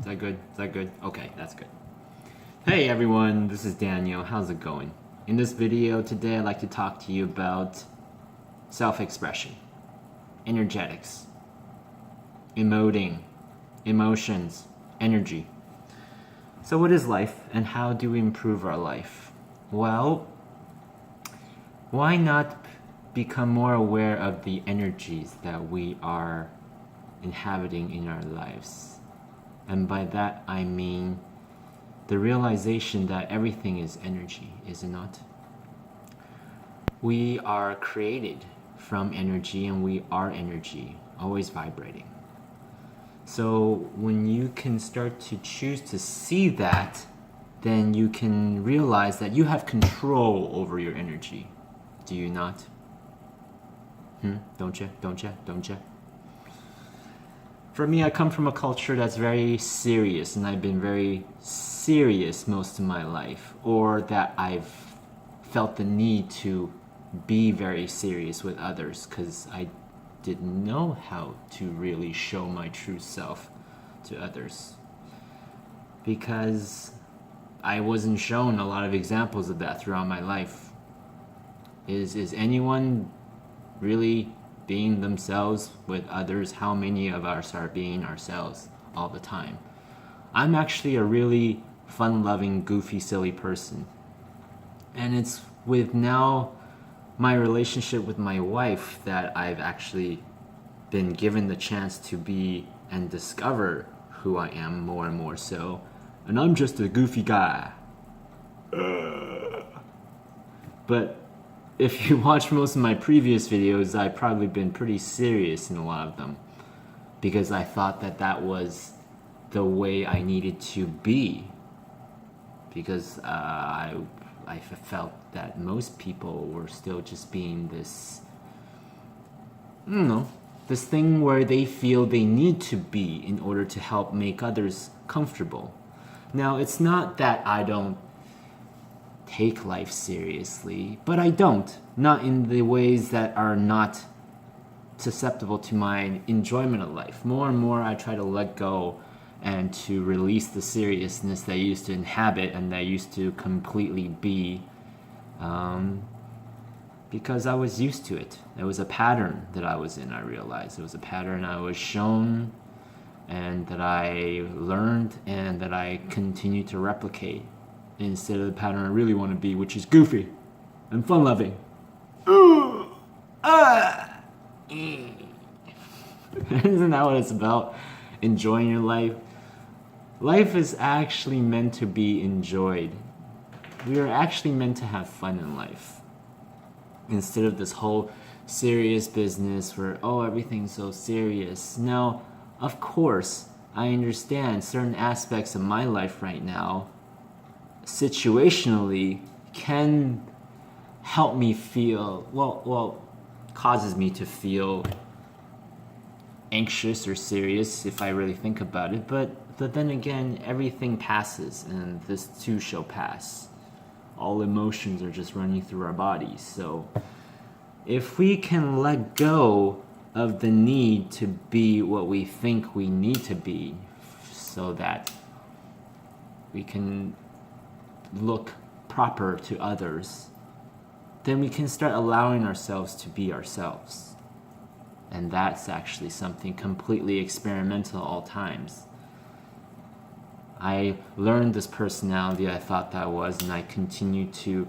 Is that good? Is that good? Okay, that's good. Hey everyone, this is Daniel. How's it going? In this video today, I'd like to talk to you about self-expression, energetics, emoting, emotions, energy. So what is life and how do we improve our life? Well, why not become more aware of the energies that we are inhabiting in our lives? And by that I mean the realization that everything is energy, is it not? We are created from energy and we are energy, always vibrating. So when you can start to choose to see that, then you can realize that you have control over your energy. Do you not? Don't you? Don't you? Don't you? For me, I come from a culture that's very serious, and I've been very serious most of my life, or that I've felt the need to be very serious with others because I didn't know how to really show my true self to others, because I wasn't shown a lot of examples of that throughout my life. Is anyone really being themselves with others? How many of us are being ourselves all the time? I'm actually a really fun-loving, goofy, silly person. And it's with now my relationship with my wife that I've actually been given the chance to be and discover who I am more and more so. And I'm just a goofy guy. But if you watch most of my previous videos, I've probably been pretty serious in a lot of them because I thought that that was the way I needed to be, because I felt that most people were still just being this, this thing where they feel they need to be in order to help make others comfortable. Now, it's not that I don't take life seriously, but I don't. Not in the ways that are not susceptible to my enjoyment of life. More and more I try to let go and to release the seriousness that I used to inhabit and that I used to completely be, because I was used to it. It was a pattern that I was in, I realized. It was a pattern I was shown and that I learned and that I continue to replicate, instead of the pattern I really want to be, which is goofy and fun-loving. Isn't that what it's about? Enjoying your life? Life is actually meant to be enjoyed. We are actually meant to have fun in life, instead of this whole serious business where, everything's so serious. Now, of course, I understand certain aspects of my life right now situationally can help me feel, causes me to feel anxious or serious if I really think about it, but then again, everything passes and this too shall pass. All emotions are just running through our bodies. So if we can let go of the need to be what we think we need to be so that we can look proper to others, then we can start allowing ourselves to be ourselves. And that's actually something completely experimental at all times. I learned this personality I thought that I was, and I continue to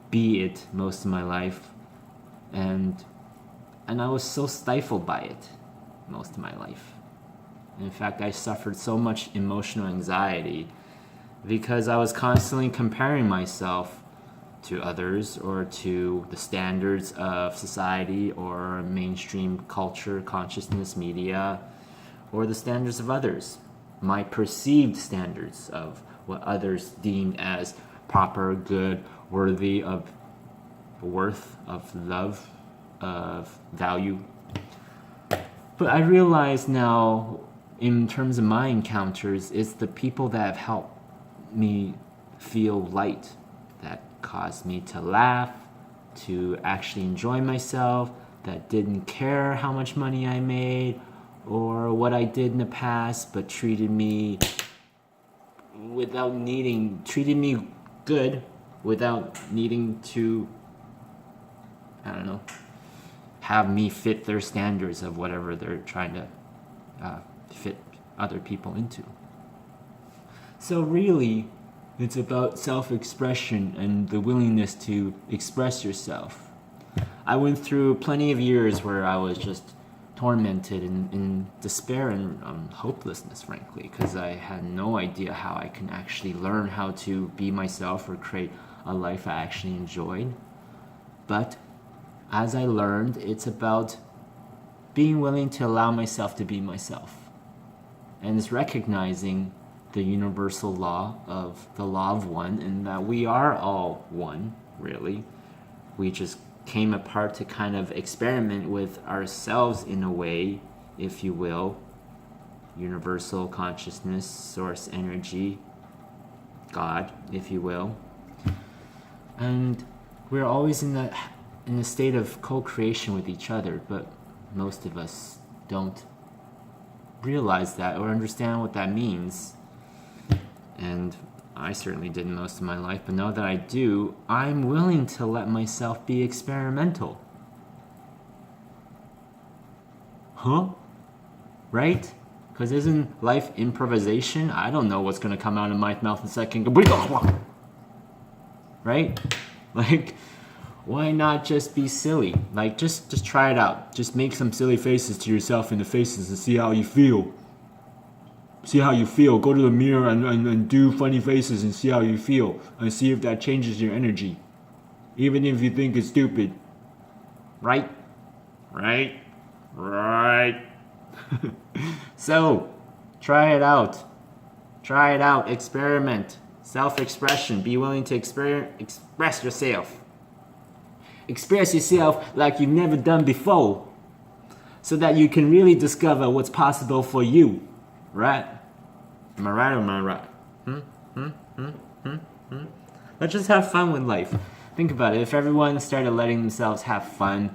be it most of my life. And I was so stifled by it most of my life. In fact, I suffered so much emotional anxiety because I was constantly comparing myself to others or to the standards of society or mainstream culture, consciousness, media, or the standards of others. My perceived standards of what others deemed as proper, good, worthy of worth, of love, of value. But I realize now, in terms of my encounters, it's the people that have helped me feel light, that caused me to laugh, to actually enjoy myself, that didn't care how much money I made or what I did in the past, but treated me treating me good without needing to, I don't know, have me fit their standards of whatever they're trying to fit other people into. So really, it's about self-expression and the willingness to express yourself. I went through plenty of years where I was just tormented in despair and hopelessness, frankly, because I had no idea how I can actually learn how to be myself or create a life I actually enjoyed. But as I learned, it's about being willing to allow myself to be myself. And it's recognizing the universal law of the law of one, and that we are all one, really. We just came apart to kind of experiment with ourselves in a way, if you will. Universal consciousness, source energy, God, if you will. And we're always in a state of co-creation with each other, but most of us don't realize that or understand what that means. And I certainly didn't most of my life, but now that I do, I'm willing to let myself be experimental. Huh? Right? Because isn't life improvisation? I don't know what's going to come out of my mouth in a second. Right? Like, why not just be silly? Like, just try it out. Just make some silly faces to yourself in the faces and see how you feel. See how you feel. Go to the mirror and do funny faces and see how you feel. And see if that changes your energy. Even if you think it's stupid. Right? Right? Right. So, try it out. Try it out. Experiment. Self-expression. Be willing to express yourself. Express yourself like you've never done before. So that you can really discover what's possible for you. Right? Am I right or am I right? Let's just have fun with life. Think about it. If everyone started letting themselves have fun,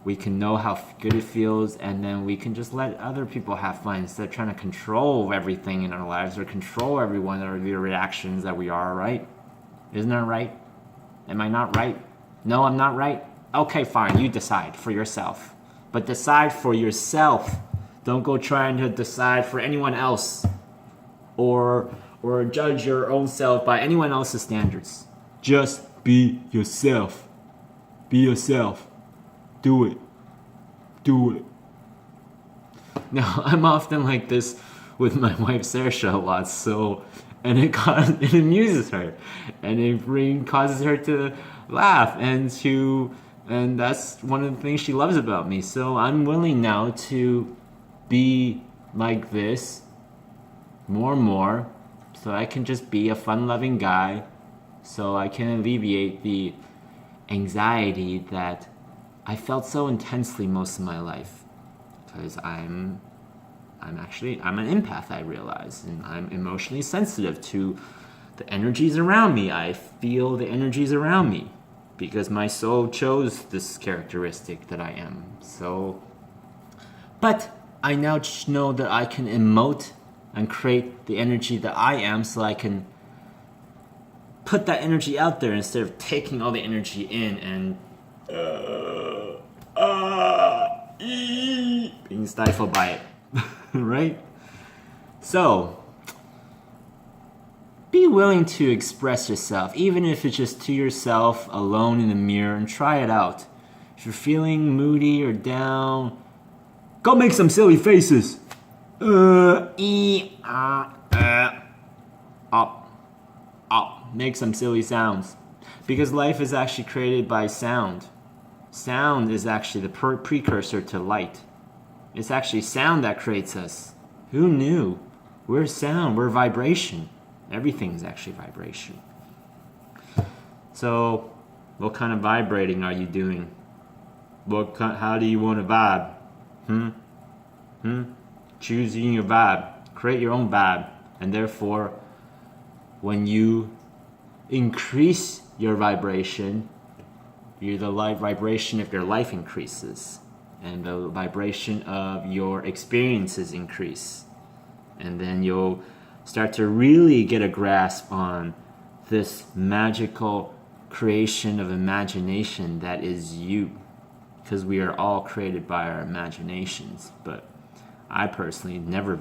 we can know how good it feels, and then we can just let other people have fun instead of trying to control everything in our lives or control everyone or the reactions that we are, right? Isn't that right? Am I not right? No, I'm not right? Okay, fine. You decide for yourself. But decide for yourself. Don't go trying to decide for anyone else or judge your own self by anyone else's standards. Just be yourself. Be yourself. Do it. Do it. Now, I'm often like this with my wife Saoirse a lot, and it amuses her, and it causes her to laugh, and that's one of the things she loves about me. So I'm willing now to be like this more and more, so I can just be a fun-loving guy, so I can alleviate the anxiety that I felt so intensely most of my life, because I'm an empath, I realize, and I'm emotionally sensitive to the energies around me. I feel the energies around me because my soul chose this characteristic that I am. But I now know that I can emote and create the energy that I am, so I can put that energy out there instead of taking all the energy in and being stifled by it. Right? So, be willing to express yourself, even if it's just to yourself, alone in the mirror, and try it out. If you're feeling moody or down, go make some silly faces. Make some silly sounds. Because life is actually created by sound. Sound is actually the precursor to light. It's actually sound that creates us. Who knew? We're sound, we're vibration. Everything's actually vibration. So, what kind of vibrating are you doing? How do you want to vibe? Choosing your vibe. Create your own vibe. And therefore, when you increase your vibration, the light vibration of your life increases. And the vibration of your experiences increase. And then you'll start to really get a grasp on this magical creation of imagination that is you. Because we are all created by our imaginations. But I personally never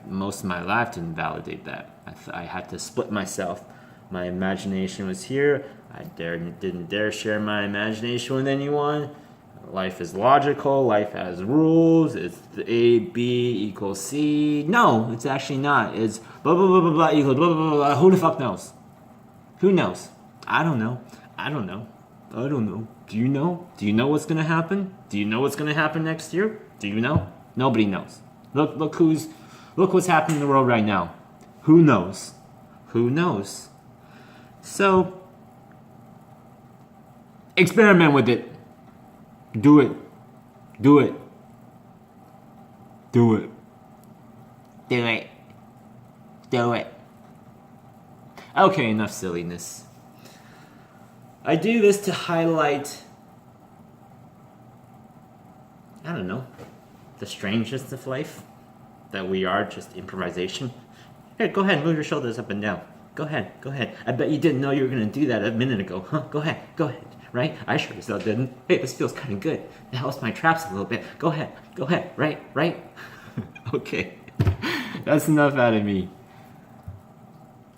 most of my life didn't validate that. I had to split myself. My imagination was here. I didn't dare share my imagination with anyone. Life is logical. Life has rules. It's A, B equals C. No, it's actually not. It's blah, blah, blah, blah, blah equals blah, blah, blah, blah. Who the fuck knows? Who knows? I don't know. I don't know. I don't know. Do you know? Do you know what's going to happen? Do you know what's going to happen next year? Do you know? Nobody knows. Look what's happening in the world right now. Who knows? Who knows? So, experiment with it. Do it. Do it. Do it. Do it. Do it. Okay, enough silliness. I do this to highlight, I don't know, the strangeness of life. That we are just improvisation. Here, go ahead, move your shoulders up and down. Go ahead, go ahead. I bet you didn't know you were going to do that a minute ago. Huh? Go ahead, right? I sure as hell didn't. Hey, this feels kind of good. It helps my traps a little bit. Go ahead, right? Okay, that's enough out of me.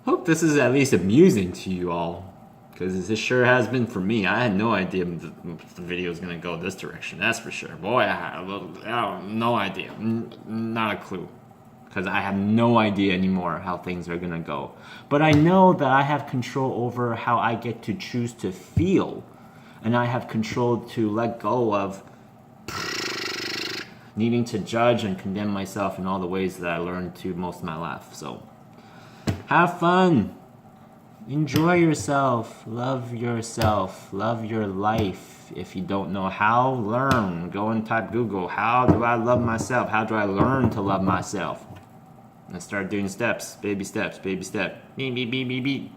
Hope this is at least amusing to you all. Because this sure has been for me. I had no idea the video was going to go this direction. That's for sure. Boy, I have no idea. Not a clue. Because I have no idea anymore how things are going to go. But I know that I have control over how I get to choose to feel. And I have control to let go of needing to judge and condemn myself in all the ways that I learned to most of my life. So, have fun. Enjoy yourself, love your life. If you don't know how, learn. Go and type Google, how do I love myself? How do I learn to love myself? And start doing steps, baby step. Beep, beep, beep, beep, beep.